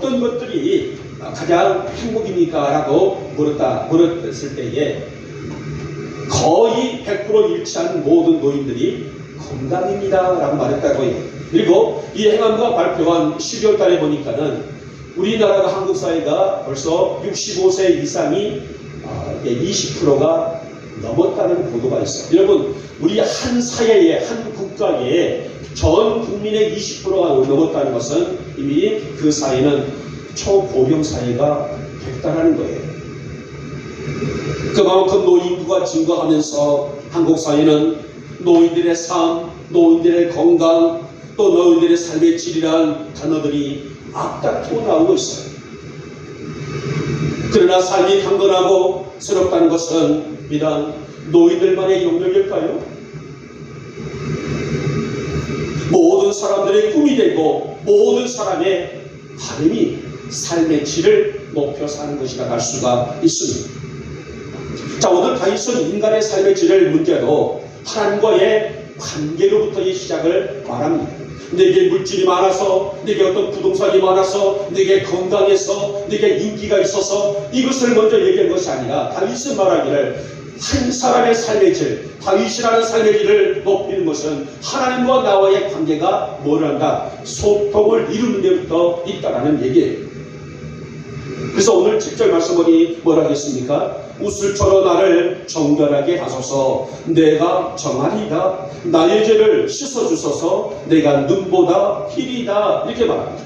어떤 것들이 가장 행복입니까? 라고 물었을 때에 거의 100% 일치한 모든 노인들이 건강입니다 라고 말했다고 해요. 그리고 이 행안부가 발표한 12월 달에 보니까는 우리나라가 한국 사회가 벌써 65세 이상이 20%가 넘었다는 보도가 있어요. 여러분, 우리 한 사회에, 한 국가에 전 국민의 20%가 넘었다는 것은 이미 그 사회는 초고령 사회가 됐다는 거예요. 그만큼 노인구가 증가하면서 한국 사회는 노인들의 삶, 노인들의 건강, 또 노인들의 삶의 질이라는 단어들이 앞다투어 나오고 있어요. 그러나 삶이 강건하고 새롭다는 것은 비단 노인들만의 영역일까요? 모든 사람들의 꿈이 되고 모든 사람의 바람이 삶의 질을 높여 사는 것이라 할 수가 있습니다. 자, 오늘 다윗은 인간의 삶의 질을 문제로 하나님과의 관계로부터의 시작을 말합니다. 내게 물질이 많아서, 내게 어떤 부동산이 많아서, 내게 건강해서, 내게 인기가 있어서 이것을 먼저 얘기한 것이 아니라 다윗은 말하기를 한 사람의 삶의 질, 다윗이라는 삶의 질을 높이는 것은 하나님과 나와의 관계가 뭘 한다? 소통을 이루는 데부터 있다라는 얘기예요. 그래서 오늘 7절 말씀이 뭐라 하겠습니까? 우슬처럼 나를 정결하게 하소서. 내가 정하리이다. 나의 죄를 씻어주소서. 내가 눈보다 희리다. 이렇게 말합니다.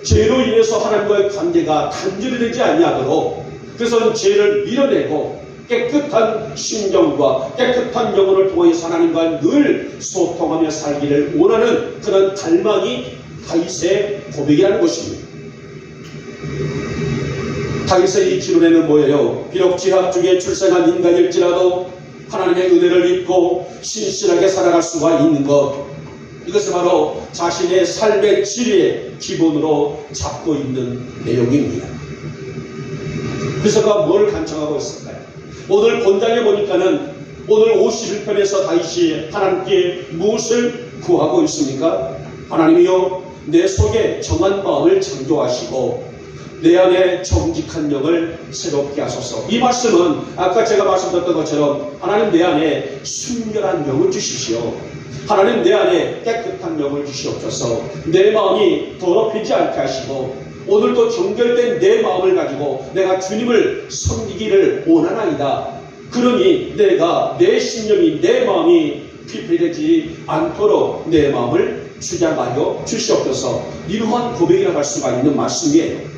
죄로 인해서 하나님과의 관계가 단절이 되지 아니하도록, 그래서 죄를 밀어내고 깨끗한 심정과 깨끗한 영혼을 통해서 하나님과 늘 소통하며 살기를 원하는 그런 갈망이 다윗의 고백이라는 것입니다. 다윗의 이 기론에는 뭐예요? 비록 지하 중에 출생한 인간일지라도 하나님의 은혜를 입고 신실하게 살아갈 수가 있는 것, 이것은 바로 자신의 삶의 질의 기본으로 잡고 있는 내용입니다. 그래서 그가 뭘 간청하고 있을까요? 오늘 본장에 보니까는 오늘 51편에서 다윗이 하나님께 무엇을 구하고 있습니까? 하나님이여, 내 속에 정한 마음을 창조하시고 내 안에 정직한 영을 새롭게 하소서. 이 말씀은 아까 제가 말씀드렸던 것처럼 하나님 내 안에 순결한 영을 주십시오. 하나님 내 안에 깨끗한 영을 주시옵소서. 내 마음이 더럽히지 않게 하시고 오늘도 정결된 내 마음을 가지고 내가 주님을 섬기기를 원하나이다. 그러니 내가 내 심령이 내 마음이 피폐되지 않도록 내 마음을 주장하여 주시옵소서. 이러한 고백이라고 할 수가 있는 말씀이에요.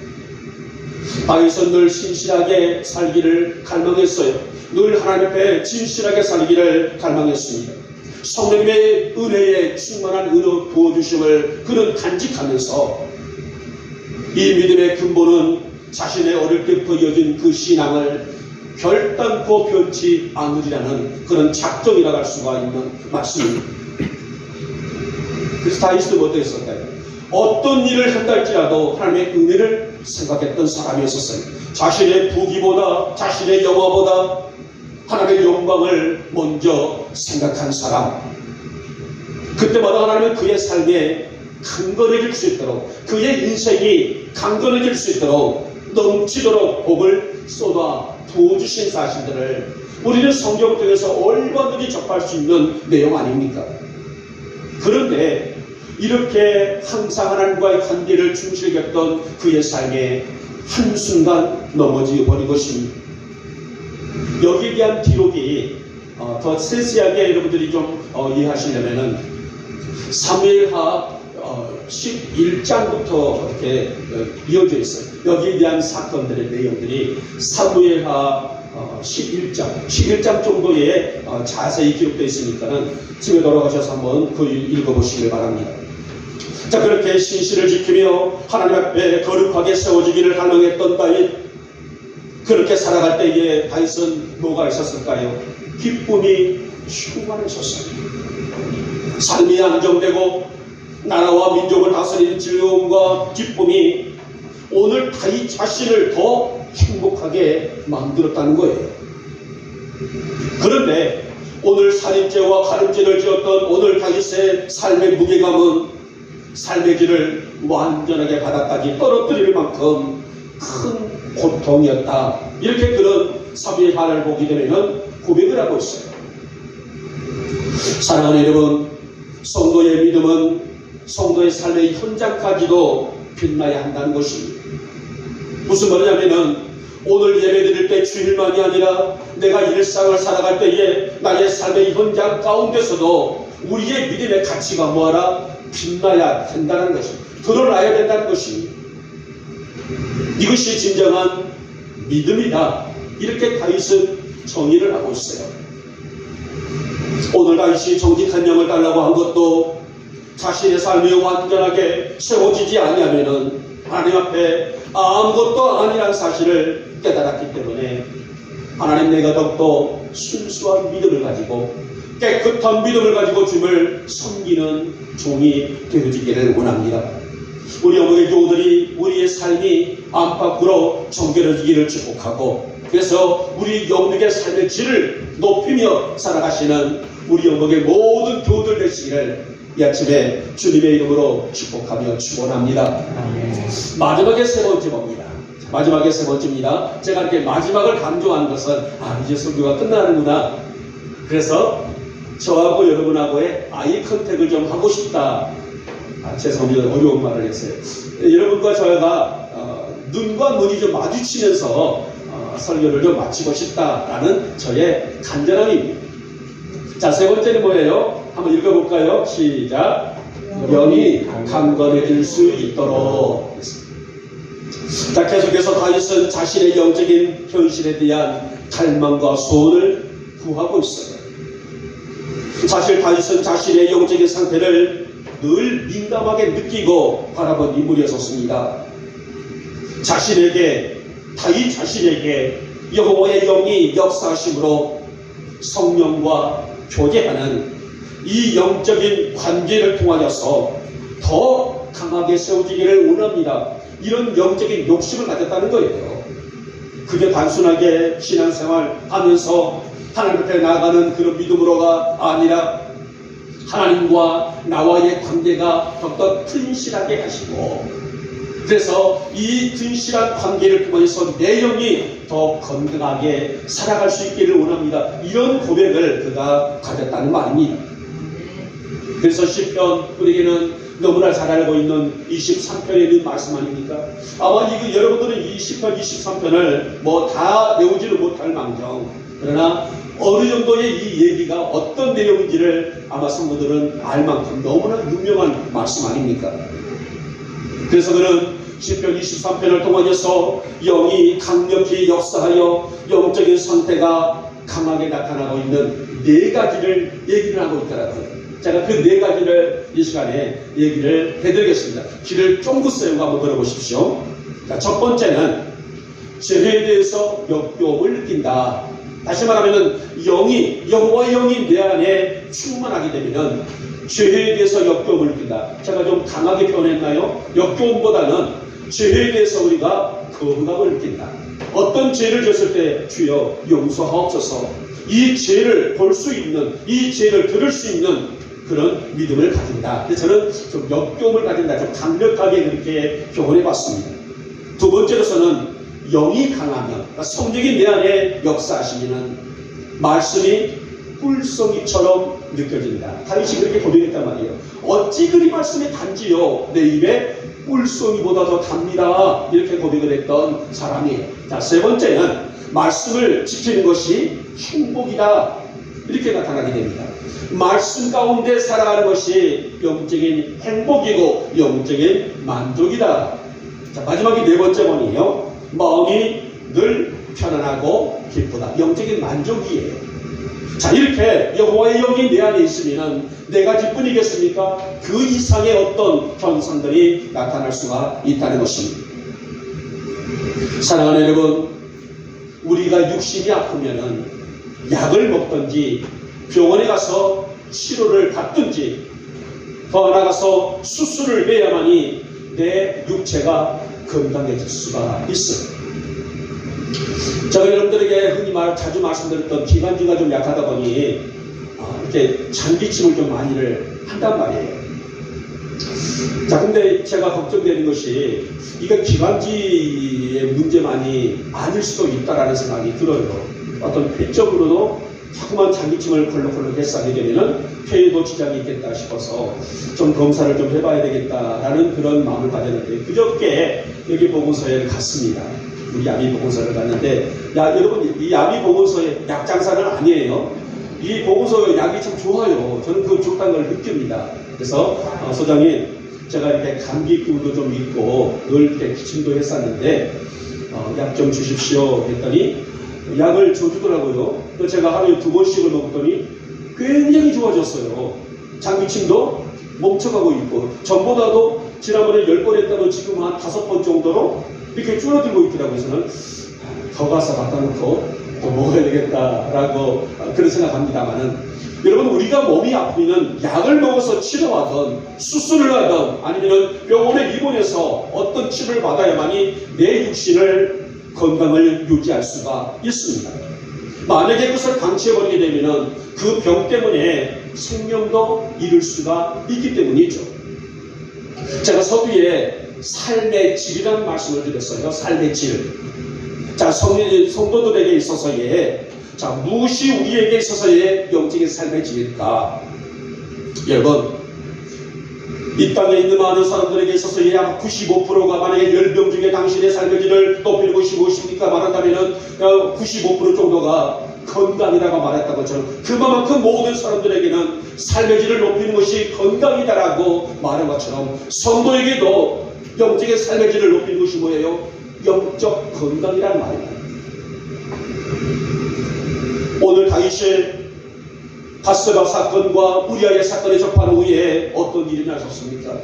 다윗은 늘 신실하게 살기를 갈망했어요. 늘 하나님 앞에 진실하게 살기를 갈망했습니다. 성령님의 은혜에 충만한 은혜 부어주심을 그는 간직하면서 이 믿음의 근본은 자신의 어릴 때부터 이어진 그 신앙을 결단코 변치 않으리라는 그런 작정이라고 할 수가 있는 말씀입니다. 그래서 다윗은 어떠했을까요? 어떤 일을 한다 할지라도 하나님의 은혜를 생각했던 사람이었어요. 자신의 부귀보다, 자신의 영화보다 하나님의 영광을 먼저 생각한 사람. 그때마다 하나님은 그의 삶에 강건해질 수 있도록, 그의 인생이 강건해질 수 있도록 넘치도록 복을 쏟아 부어주신 사실들을 우리는 성경을 통해서 얼마든지 접할 수 있는 내용 아닙니까? 그런데 이렇게 항상 하나님과의 관계를 충실히 했던 그의 삶에 한순간 넘어져 버린 것입니다. 여기에 대한 기록이 더 세세하게 여러분들이 좀 이해하시려면은 사무엘하 11장부터 이렇게 이어져 있어요. 여기에 대한 사건들의 내용들이 사무엘하 11장 정도에 자세히 기록되어 있으니까는 집에 돌아가셔서 한번 그 읽어보시길 바랍니다. 자, 그렇게 신실을 지키며 하나님 앞에 거룩하게 세워지기를 갈망했던 다윗, 그렇게 살아갈 때에 다윗은 뭐가 있었을까요? 기쁨이 충만했었어요. 삶이 안정되고 나라와 민족을 다스리는 즐거움과 기쁨이 오늘 다윗 자신을 더 행복하게 만들었다는 거예요. 그런데 오늘 살인죄와 가늠죄를 지었던 오늘 다윗의 삶의 무게감은 삶의 질을 완전하게 바닥까지 떨어뜨릴 만큼 큰 고통이었다. 이렇게 그런 사부의 한을 보게 되면 고백을 하고 있어요. 사랑하는 여러분, 성도의 믿음은 성도의 삶의 현장까지도 빛나야 한다는 것입니다. 무슨 말이냐면은 오늘 예배드릴 때 주일만이 아니라 내가 일상을 살아갈 때에 나의 삶의 현장 가운데서도 우리의 믿음의 가치가 뭐하라? 빛나야 된다는 것입니다. 드러나야 된다는 것입니다. 이것이 진정한 믿음이다. 이렇게 다윗은 정의를 하고 있어요. 오늘 다윗이 정직한 영을 달라고 한 것도 자신의 삶이 완전하게 세워지지 아니하면은 하나님 앞에 아무것도 아니란 사실을 깨달았기 때문에 하나님 내가 더욱더 순수한 믿음을 가지고 깨끗한 믿음을 가지고 주님을 섬기는 종이 되어지기를 원합니다. 우리 어머니 교우들이 우리의 삶이 안팎으로 정결해지기를 축복하고, 그래서 우리 영육의 삶의 질을 높이며 살아가시는 우리 영역의 모든 교우들 되시기를 이 아침에 주님의 이름으로 축복하며 축원합니다. 마지막에 세 번째 봅니다. 마지막에 세 번째입니다. 제가 이렇게 마지막을 강조하는 것은 이제 설교가 끝나는구나. 그래서 저하고 여러분하고의 아이 컨택을 좀 하고 싶다. 죄송합니다. 어려운 말을 했어요. 여러분과 저희가 눈과 눈이 좀 마주치면서 설교를 좀 마치고 싶다라는 저의 간절함입니다. 자, 세 번째는 뭐예요? 한번 읽어볼까요? 시작. 영이 강건해질 수 있도록. 자, 계속해서 다윗은 자신의 영적인 현실에 대한 갈망과 소원을 구하고 있어요. 사실 다윗은 자신의 영적인 상태를 늘 민감하게 느끼고 바라본 인물이었습니다. 다윗 자신에게 여호와의 영이 역사하심으로 성령과 교제하는 이 영적인 관계를 통하여서 더 강하게 세워지기를 원합니다. 이런 영적인 욕심을 가졌다는 거예요. 그게 단순하게 신앙생활 하면서 하나님 앞에 나아가는 그런 믿음으로가 아니라 하나님과 나와의 관계가 더욱더 튼실하게 하시고, 그래서 이 튼실한 관계를 통해서 내 영이 더 건강하게 살아갈 수 있기를 원합니다. 이런 고백을 그가 가졌다는 말입니다. 그래서 시편, 우리에게는 너무나 잘 알고 있는 23편에 있는 말씀 아닙니까? 아마 여러분들은 이 시편 23편을 뭐 다 외우지를 못할 망정, 그러나 어느 정도의 이 얘기가 어떤 내용인지를 아마 성도들은 알 만큼 너무나 유명한 말씀 아닙니까? 그래서 그는 시편 23편을 통하여서 영이 강력히 역사하여 영적인 상태가 강하게 나타나고 있는 네 가지를 얘기를 하고 있더라고요. 제가 그 네 가지를 이 시간에 얘기를 해드리겠습니다. 귀를 쫑긋 세우고 한번 들어보십시오. 자, 첫 번째는 죄에 대해서 역겨움을 느낀다. 다시 말하면 여호와의 영이 내 안에 충만하게 되면 죄에 대해서 역겨움을 느낀다. 제가 좀 강하게 표현했나요? 역겨움보다는 죄에 대해서 우리가 거부감을 느낀다. 어떤 죄를 졌을 때 주여 용서하옵소서, 이 죄를 볼 수 있는, 이 죄를 들을 수 있는 그런 믿음을 가진다. 그래서 저는 좀 역겨움을 가진다, 좀 강력하게 그렇게 표현해 봤습니다. 두 번째로서는 영이 강하면, 그러니까 성령이 내 안에 역사하시면 말씀이 꿀송이처럼 느껴진다. 다윗이 그렇게 고백했단 말이에요. 어찌 그리 말씀이 단지요 내 입에 꿀송이보다 더 답니다. 이렇게 고백을 했던 사람이에요. 자, 세 번째는 말씀을 지키는 것이 행복이다. 이렇게 나타나게 됩니다. 말씀 가운데 살아가는 것이 영적인 행복이고 영적인 만족이다. 자, 마지막에 네 번째 번이에요. 마음이 늘 편안하고 기쁘다. 영적인 만족이에요. 자, 이렇게 여호와의 영이 내 안에 있으면 네 가지뿐이겠습니까? 그 이상의 어떤 현상들이 나타날 수가 있다는 것입니다. 사랑하는 여러분, 우리가 육신이 아프면은 약을 먹든지 병원에 가서 치료를 받든지 더 나아가서 수술을 해야만이 내 육체가 건강해질 수가 있어요. 제가 여러분들에게 흔히 자주 말씀드렸던 기관지가 좀 약하다 보니 이렇게 잔기침을 좀 많이를 한단 말이에요. 자, 근데 제가 걱정되는 것이 이거 기관지의 문제만이 아닐 수도 있다라는 생각이 들어요. 어떤 폐적으로도 자꾸만 장기침을 걸럭걸럭 했하게 되면은 폐에도 지장이 있겠다 싶어서 좀 검사를 좀 해봐야 되겠다라는 그런 마음을 가졌는데, 그저께 여기 보건소에 갔습니다. 우리 야미 보건소를 갔는데, 여러분, 이 야미 보건소의 약 장사는 아니에요. 이 보건소 약이 참 좋아요. 저는 그 좋다는 걸 느낍니다. 그래서 소장님, 제가 이렇게 감기 기운도 좀 있고 늘 이렇게 기침도 했었는데 약 좀 주십시오 했더니 약을 줘주더라고요. 또 제가 하루에 2번씩을 먹었더니 굉장히 좋아졌어요. 장기침도 멈춰가고 있고, 전보다도 지난번에 10번 했다도 지금 한 5번 정도로 이렇게 줄어들고 있더라고요. 저는 더 가서 갖다 놓고 또 먹어야 되겠다라고 그런 생각합니다만은, 여러분, 우리가 몸이 아프면 약을 먹어서 치료하든 수술을 하든 아니면 병원에 입원해서 어떤 치료를 받아야만이 내 육신을 건강을 유지할 수가 있습니다. 만약에 그것을 방치해버리게 되면 그 병 때문에 생명도 잃을 수가 있기 때문이죠. 제가 서두에 삶의 질이라는 말씀을 드렸어요. 삶의 질. 자, 성도들에게 있어서의, 자, 무엇이 우리에게 있어서의 영적인 삶의 질일까? 여러분, 이 땅에 있는 많은 사람들에게 있어서 약 95%가 만약에 10명 중에 당신의 삶의 질을 높이는 것이 무엇입니까? 말한다면 95% 정도가 건강이라고 말했던 것처럼, 그만큼 모든 사람들에게는 삶의 질을 높이는 것이 건강이다라고 말한 것처럼, 성도에게도 영적인 삶의 질을 높이는 것이 뭐예요? 영적 건강이라는 말입니다. 오늘 다윗이 바세바 사건과 우리아의 사건을 접한 후에 어떤 일이 나셨습니까?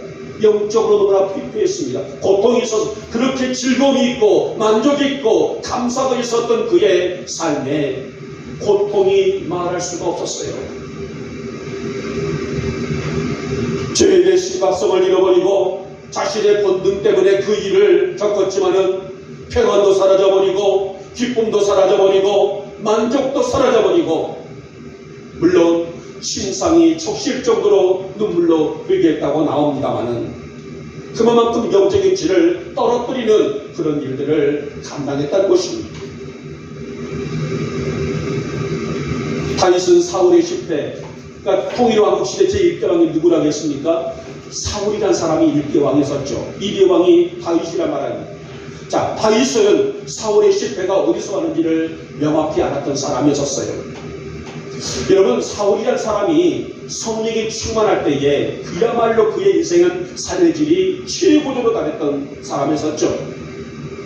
영적으로 너무나 피폐했습니다. 고통이 있어서 그렇게 즐거움이 있고 만족이 있고 감사가 있었던 그의 삶에 고통이 말할 수가 없었어요. 죄의 심각성을 잃어버리고 자신의 본능 때문에 그 일을 겪었지만은 평안도 사라져버리고 기쁨도 사라져버리고 만족도 사라져버리고, 물론 심상이 적실 정도로 눈물로 흘게 했다고 나옵니다마는 그만큼 영적인 질을 떨어뜨리는 그런 일들을 감당했다는 것입니다. 다윗은 사울의 10대, 그러니까 통일왕국 시대 제1대 왕이 누구라겠습니까? 사울이라는 사람이 1대 왕이었죠. 2대 왕이 다윗이란 말입니다. 자, 다윗은 사울의 실패가 어디서 왔는지를 명확히 알았던 사람이었어요. 여러분, 사울이라는 사람이 성령이 충만할 때에 그야말로 그의 인생은 삶의 질이 최고조로 달했던 사람이었죠.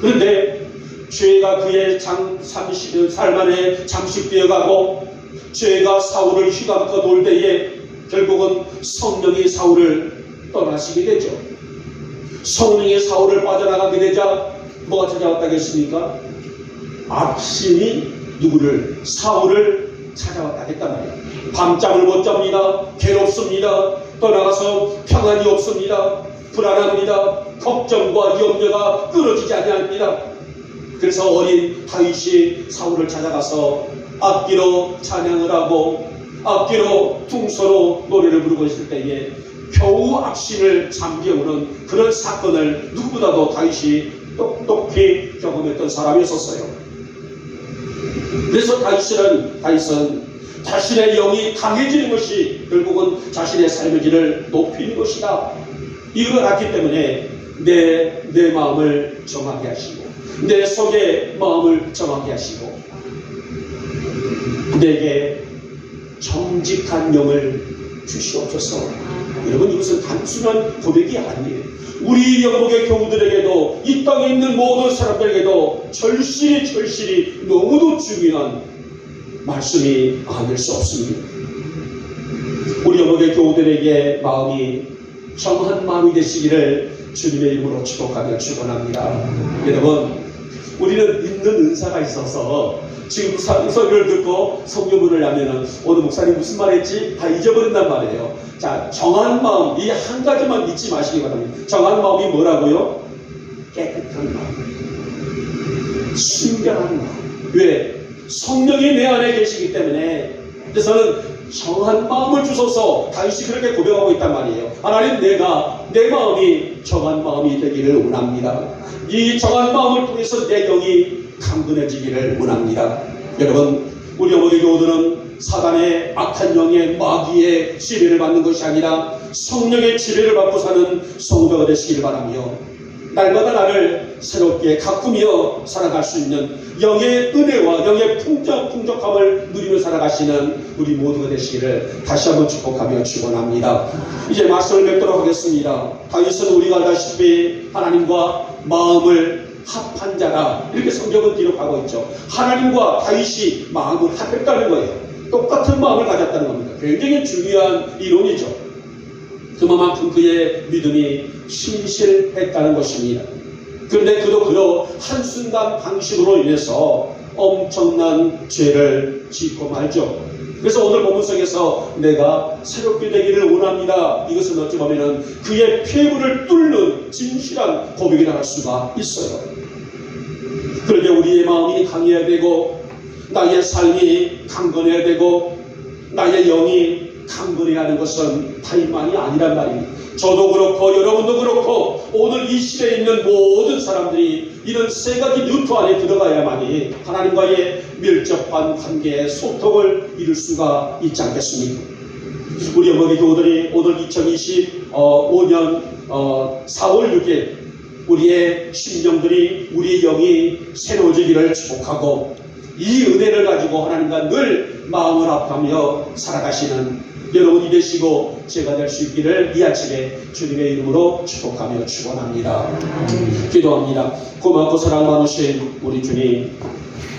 그런데 죄가 그의 삶 안에 잠식되어 가고 죄가 사울을 휘감고 돌 때에 결국은 성령이 사울을 떠나시게 되죠. 성령이 사울을 빠져나가게 되자 뭐가 찾아왔다겠습니까? 악신이 누구를? 사울을 찾아왔다겠단 말이에요. 밤잠을 못 잡니다. 괴롭습니다. 떠나가서 평안이 없습니다. 불안합니다. 걱정과 염려가 끊어지지 아니합니다. 그래서 어린 다윗이 사울을 찾아가서 악기로 찬양을 하고 악기로 퉁소로 노래를 부르고 있을 때에 겨우 악신을 잠재우는 그런 사건을 누구보다도 다윗이 똑똑히 경험했던 사람이었어요. 그래서 다윗은 자신의 영이 강해지는 것이 결국은 자신의 삶의 질을 높이는 것이다, 이걸 알기 때문에 내 마음을 정하게 하시고 내 속의 마음을 정하게 하시고 내게 정직한 영을 주시옵소서. 여러분, 이것은 단순한 고백이 아니에요. 우리 영국의 교우들에게도 이 땅에 있는 모든 사람들에게도 절실히 너무도 중요한 말씀이 아닐 수 없습니다. 우리 영국의 교우들에게 마음이 정한 마음이 되시기를 주님의 이름으로 축복하며 축원합니다. 여러분, 우리는 있는 은사가 있어서 지금 설교를 듣고 성경문을 하면은 오늘 목사님 무슨 말 했지? 다 잊어버린단 말이에요. 자, 정한 마음, 이 한 가지만 잊지 마시기 바랍니다. 정한 마음이 뭐라고요? 깨끗한 마음, 순결한 마음. 왜? 성령이 내 안에 계시기 때문에. 그래서는 정한 마음을 주소서. 다윗이 그렇게 고백하고 있단 말이에요. 하나님, 내 마음이 정한 마음이 되기를 원합니다. 이 정한 마음을 통해서 내 영이 강건해지기를 원합니다. 여러분, 우리 어머니 교우들은 사단의 악한 영의 마귀의 지배를 받는 것이 아니라 성령의 지배를 받고 사는 성도가 되시길 바라며, 날마다 나를 새롭게 가꾸며 살아갈 수 있는 영의 은혜와 영의 풍족함을 누리며 살아가시는 우리 모두가 되시기를 다시 한번 축복하며 축원합니다. 이제 말씀을 맺도록 하겠습니다. 다윗은 우리가 알다시피 하나님과 마음을 합한 자다, 이렇게 성경은 기록하고 있죠. 하나님과 다윗이 마음을 합했다는 거예요. 똑같은 마음을 가졌다는 겁니다. 굉장히 중요한 이론이죠. 그만큼 그의 믿음이 신실했다는 것입니다. 그런데 그도 한순간 방심으로 인해서 엄청난 죄를 짓고 말죠. 그래서 오늘 본문 속에서 내가 새롭게 되기를 원합니다, 이것은 어찌 보면 그의 폐부를 뚫는 진실한 고백이 나갈 수가 있어요. 그런데 우리의 마음이 강해야 되고, 나의 삶이 강건해야 되고, 나의 영이 강건해야 하는 것은 다윗만이 아니란 말입니다. 저도 그렇고 여러분도 그렇고 오늘 이 시대에 있는 모든 사람들이 이런 세 가지 루트 안에 들어가야만이 하나님과의 밀접한 관계의 소통을 이룰 수가 있지 않겠습니까? 우리 어머니 교우들이 오늘 2025년 4월 6일 우리의 심령들이, 우리의 영이 새로워지기를 축복하고, 이 은혜를 가지고 하나님과 늘 마음을 합하며 살아가시는 여러분이 되시고 제가 될 수 있기를 이 아침에 주님의 이름으로 축복하며 축원합니다. 기도합니다. 고맙고 사랑 많으신 우리 주님,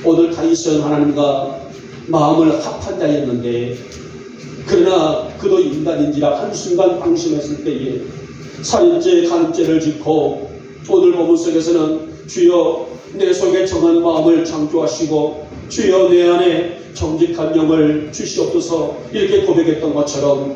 오늘 다윗은 하나님과 마음을 합한 자였는데, 그러나 그도 인간인지라 한순간 방심했을 때에 살인죄, 간음죄를 짓고, 오늘 본문 속에서는 주여 내 속에 정한 마음을 창조하시고 주여 내 안에 정직한 영을 주시옵소서, 이렇게 고백했던 것처럼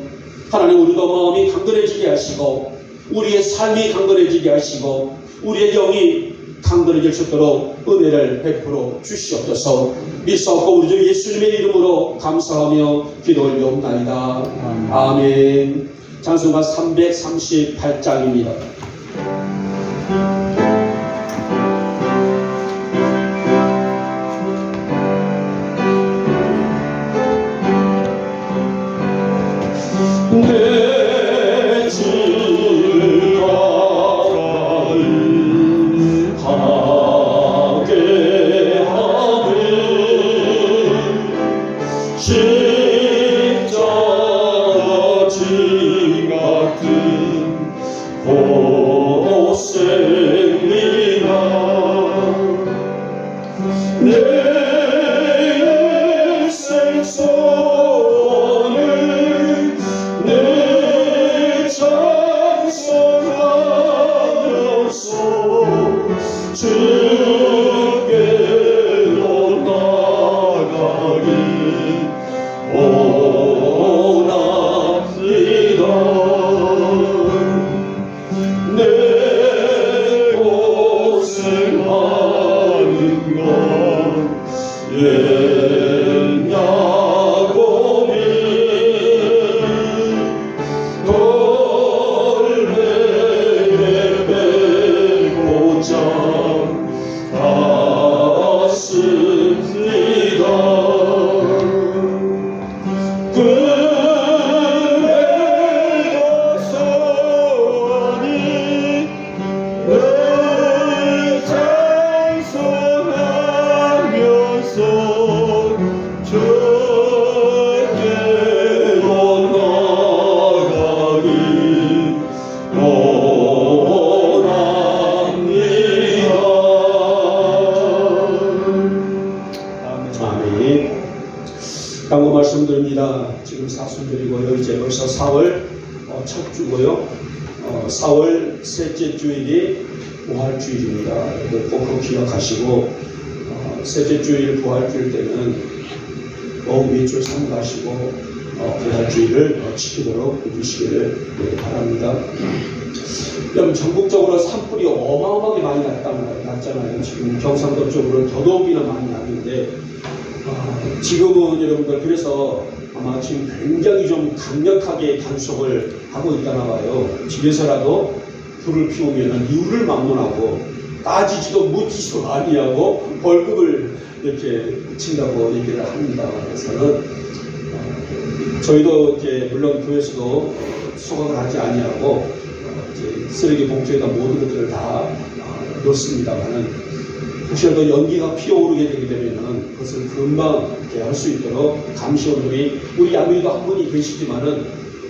하나님, 우리도 마음이 강건해지게 하시고 우리의 삶이 강건해지게 하시고 우리의 영이 강건해질 수 있도록 은혜를 베풀어 주시옵소서. 믿사옵고 우리 주 예수님의 이름으로 감사하며 기도 올려옵나이다. 아멘. 찬송가 338장입니다. 내 질가를 하게 하는 십자지 같은 고생이라 내 일생 소원을 내 찬송하면서 주께로 나가기 원합니다. 내 고생하는 것 옛야곱이 돌베개 빼고자 갔습니다. 그의 소원이 늘 찬송하면서 주께로 나가기 원합니다. 아멘. 강구 말씀드립니다. 지금 사순절이고요. 이제 벌써 4월 첫 주고요. 4월 셋째 주일이 부활주일입니다. 꼭 기억하시고, 셋째 주일 부활주일 때는 어음일주일 삼가하시고 부활주일을 지키도록 해주시기를 바랍니다. 여러분, 전국적으로 산불이 어마어마하게 많이 났잖아요. 지금 경상도 쪽으로 더더욱이나 많이 났는데, 지금은 여러분들 그래서 아마 지금 굉장히 좀 강력하게 단속을 하고 있다나 봐요. 집에서라도 불을 피우면 이유를 막론하고 따지지도 묻지도 아니하고 벌금을 이렇게 붙인다고 얘기를 합니다. 그래서는 저희도 이제 물론 교회에서도 소각을 하지 아니하고 이제 쓰레기 봉투에다 모든 것들을 다 넣습니다만은 혹시라도 연기가 피어오르게 되게 되면은 그것을 금방 이렇게 할 수 있도록 감시원들이 우리 양미도 한 분이 계시지만은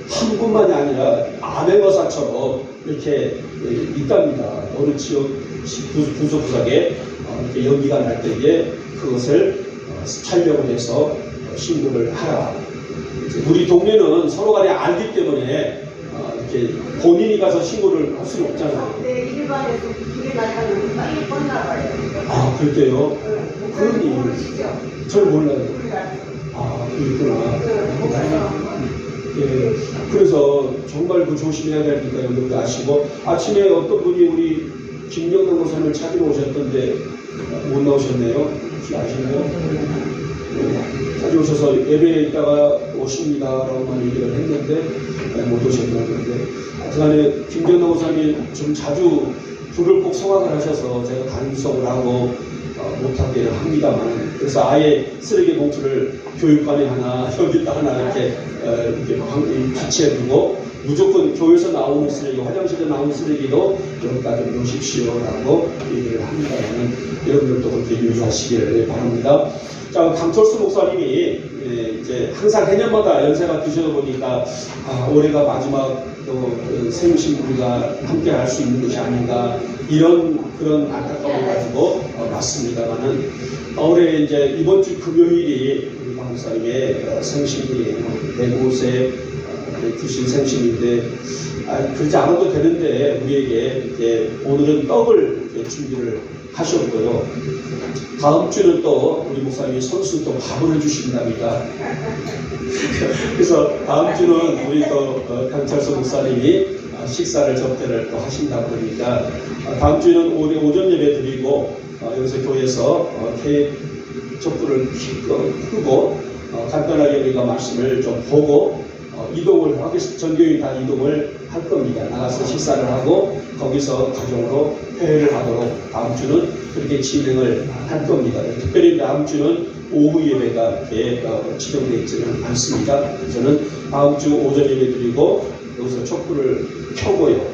한 분만이 아니라 암행어사처럼 이렇게 있답니다. 어느 지역 구석구석에 이렇게 연기가 날 때에 그것을 촬영을 해서 신고를 하라. 우리 동네는 서로 간에 알기 때문에 이렇게 본인이 가서 신고를 할 수는 없잖아요. 네, 일반에서 불이 나가면 빨리 껐나 봐요. 아, 그럴게요? 그런 이유. 모르시죠? 잘 몰라요. 불이 나서. 아, 그렇구나. 네, 예, 그래서 정말 그 조심해야 되니까 여러분들 아시고 아침에 어떤 분이 우리 김경남 목사님을 찾으러 오셨던데 못 나오셨네요. 혹시 아시나요? 찾아오셔서 예배에 있다가 오십니다라고만 얘기를 했는데 못 오셨나 그런데 하여튼간에 김경남 목사님이 좀 자주 불을 꼭 소각을 하셔서 제가 단속을 하고 못하게 합니다만 그래서 아예 쓰레기 봉투를 교육관에 하나 여기다 하나 이렇게 비치해두고 무조건 교회에서 나오는 쓰레기, 화장실에 나오는 쓰레기도 여기다 좀 놓으십시오라고 얘기를 합니다만 여러분들도 그렇게 유의하시기를 바랍니다. 자, 강철수 목사님이 이제 항상 해년마다 연세가 드셔다 보니까 올해가 마지막 또 생신부가 함께 할 수 있는 것이 아닌가 이런 그런 안타까움을 가지고 맞습니다만은 올해 이제 이번 주 금요일이 우리 강 목사님의 생신이에요. 105세 주신 생신인데 그러지 않아도 되는데 우리에게 이제 오늘은 떡을 준비를 하셨고요. 다음 주는 또 우리 목사님이 선수 또 밥을 해주신답니다. 그래서 다음 주는 우리 또 강철수 목사님이 식사를 접대를 또 하신다고 그러니까 다음 주는 우리 오전 예배 드리고 여기서 교회에서 케이크 촛불을 끄고 간단하게 우리가 말씀을 좀 보고 이동을 하겠습니다. 전교인 다 이동을 할 겁니다. 나가서 식사를 하고 거기서 가정으로 회의를 하도록 다음 주는 그렇게 진행을 할 겁니다. 특별히 다음 주는 오후 예배가 이렇게 지정되어 있지는 않습니다. 저는 다음 주 오전 예배 드리고 여기서 촛불을 켜고요.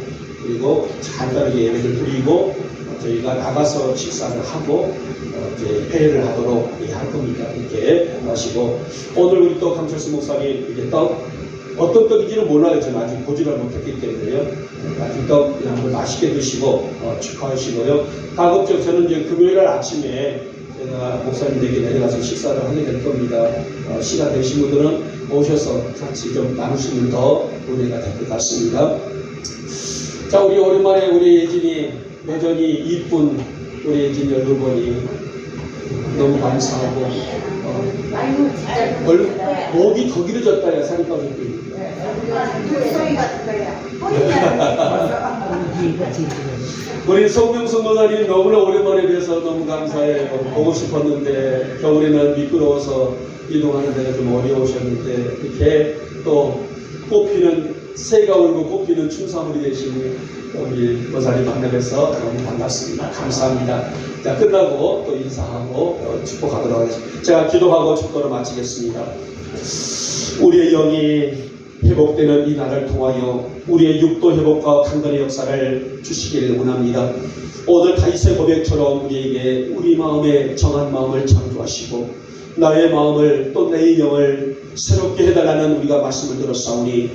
그리고 간단하게 예배를 드리고 저희가 나가서 식사를 하고 이제 회의를 하도록 할 겁니다. 이렇게 하시고 오늘 우리 또 강철수 목사님 이제 떡 어떤 떡인지는 몰라요. 저는 아직 보지를 못했기 때문에요. 아직 떡 한번 맛있게 드시고 축하하시고요. 가급적 저는 이제 금요일 아침에 제가 목사님에게 내려가서 식사를 하게 될 겁니다. 시간 되신 분들은 오셔서 같이 좀 나누시면 더 은혜가 될 것 같습니다. 자, 우리 오랜만에 우리 예진이 여전히 이쁜 우리 예진이 얼굴 보니 너무 감사하고 목이 더 길어졌다야 살이 빠졌더니 소리 같은 거야. 우리 송명숙 노사님 너무나 오랜만에 뵈서 너무 감사해요. 보고 싶었는데 겨울에는 미끄러워서 이동하는 데가 좀 어려우셨는데 이렇게 또 꽃피는 새가 울고 꽃피는 춘삼물이 되신 우리 노사님 만나뵈서 너무 반갑습니다. 감사합니다. 자, 끝나고 또 인사하고 축복하도록 하겠습니다. 제가 기도하고 축도를 마치겠습니다. 우리의 영이 회복되는 이 날을 통하여 우리의 육도 회복과 강건의 역사를 주시기를 원합니다. 오늘 다윗의 고백처럼 우리에게 우리 마음에 정한 마음을 창조하시고 나의 마음을 또 내 영을 새롭게 해달라는 우리가 말씀을 들었사오니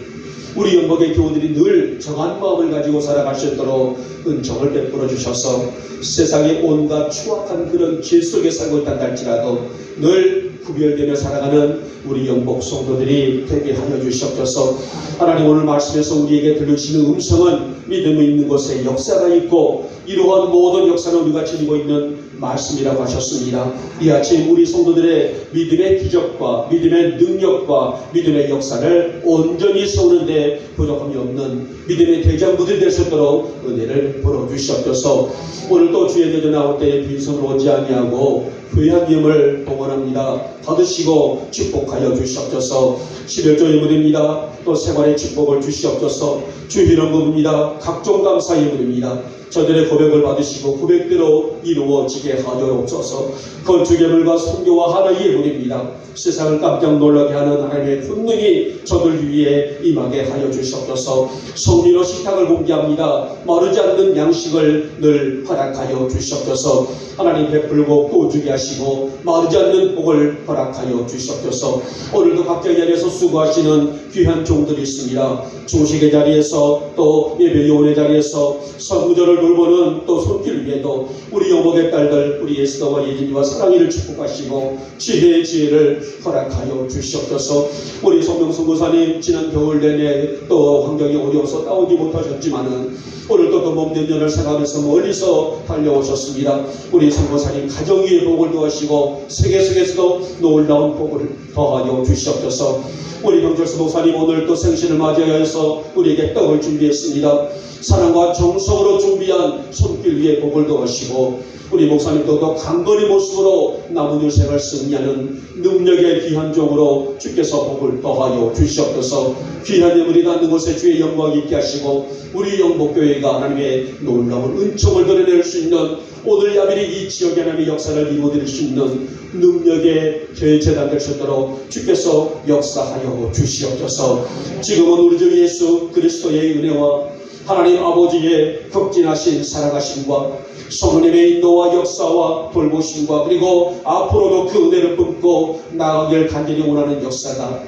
우리 영복의 교우들이 늘 정한 마음을 가지고 살아갈 수 있도록 은총을 베풀어 주셔서 세상의 온갖 추악한 그런 길 속에 살고 있다 할지라도 늘 구별되며 살아가는 우리 영복 성도들이 되게 하여 주시옵소서. 하나님 오늘 말씀에서 우리에게 들려주시는 음성은 믿음이 있는 곳에 역사가 있고 이러한 모든 역사는 우리가 지니고 있는 말씀이라고 하셨습니다. 이 아침 우리 성도들의 믿음의 기적과 믿음의 능력과 믿음의 역사를 온전히 세우는데 부족함이 없는 믿음의 대장부들이 될 수 있도록 은혜를 부어주시옵소서. 오늘 또 주의 내전 나올 때에 빈손으로 오지 아니하고 부양님을 동원합니다. 받으시고 축복하여 주시옵소서. 11조 예물입니다. 또 생활의 축복을 주시옵소서. 주일원금입니다. 각종 감사 예물입니다. 저들의 고백을 받으시고 고백대로 이루어지게 하옵소서. 건축예물과 선교와 하나의 예물입니다. 세상을 깜짝 놀라게 하는 하나님의 권능이 저들 위에 임하게 하여 주시옵소서. 성리로 식탁을 공개합니다. 마르지 않는 양식을 늘 허락하여 주시옵소서. 하나님 베풀고 꾸주게 하시고 마르지 않는 복을 허락하여 주시옵소서. 오늘도 각자 자리에서 수고하시는 귀한 종들이 있습니다. 중식의 자리에서 또 예배요원의 자리에서 선구절을 돌보는 또 손길 위에도 우리 영복의 딸들 우리 에스더와 예진이와 사랑이를 축복하시고 지혜의 지혜를 허락하여 주시옵소서. 우리 성명선교사님 지난 겨울 내내 또 환경이 어려워서 따오지 못하셨지만은 오늘도 또 몸된 연을 생각하면서 멀리서 달려오셨습니다. 우리 선교사님 가정 위에 복을 더하시고 세계 속에서도 놀라운 복을 더하여 주시옵소서. 우리 명철수 목사님 오늘 또 생신을 맞이하여서 우리에게 떡을 준비했습니다. 사랑과 정성으로 준비한 손길 위에 복을 더하시고 우리 목사님도 더 강건의 모습으로 남은 인생을 승리하는 능력의 귀한 종으로 주께서 복을 더하여 주시옵소서. 귀한 예물이 닿는 곳에 주의 영광이 있게 하시고 우리 영복교회가 하나님의 놀라운 은총을 드러낼 수 있는 오늘 야밀히 이 지역에 하나님의 역사를 이루어드릴 수 있는 능력의 재단 될 수 있도록 주께서 역사하여 주시옵소서. 지금은 우리 주 예수 그리스도의 은혜와 하나님 아버지의 극진하신 살아가심과 성령의 인도와 역사와 돌보심과 그리고 앞으로도 그 은혜를 품고 나아가길 간절히 원하는 역사가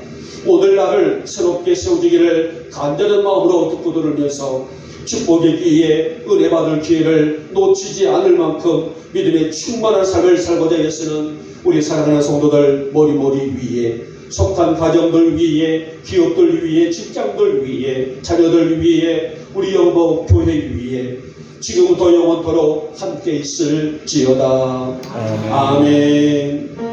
오늘 나를 새롭게 세워주기를 간절한 마음으로 듣고 들으면서 축복의 기회에 은혜 받을 기회를 놓치지 않을 만큼 믿음의 충만한 삶을 살고자 해서는 우리 사랑하는 성도들 머리머리 위에 속한 가정들 위에 기업들 위에 직장들 위에 자녀들 위에 우리 영복 교회 위에 지금부터 영원토록 함께 있을지어다. 아멘.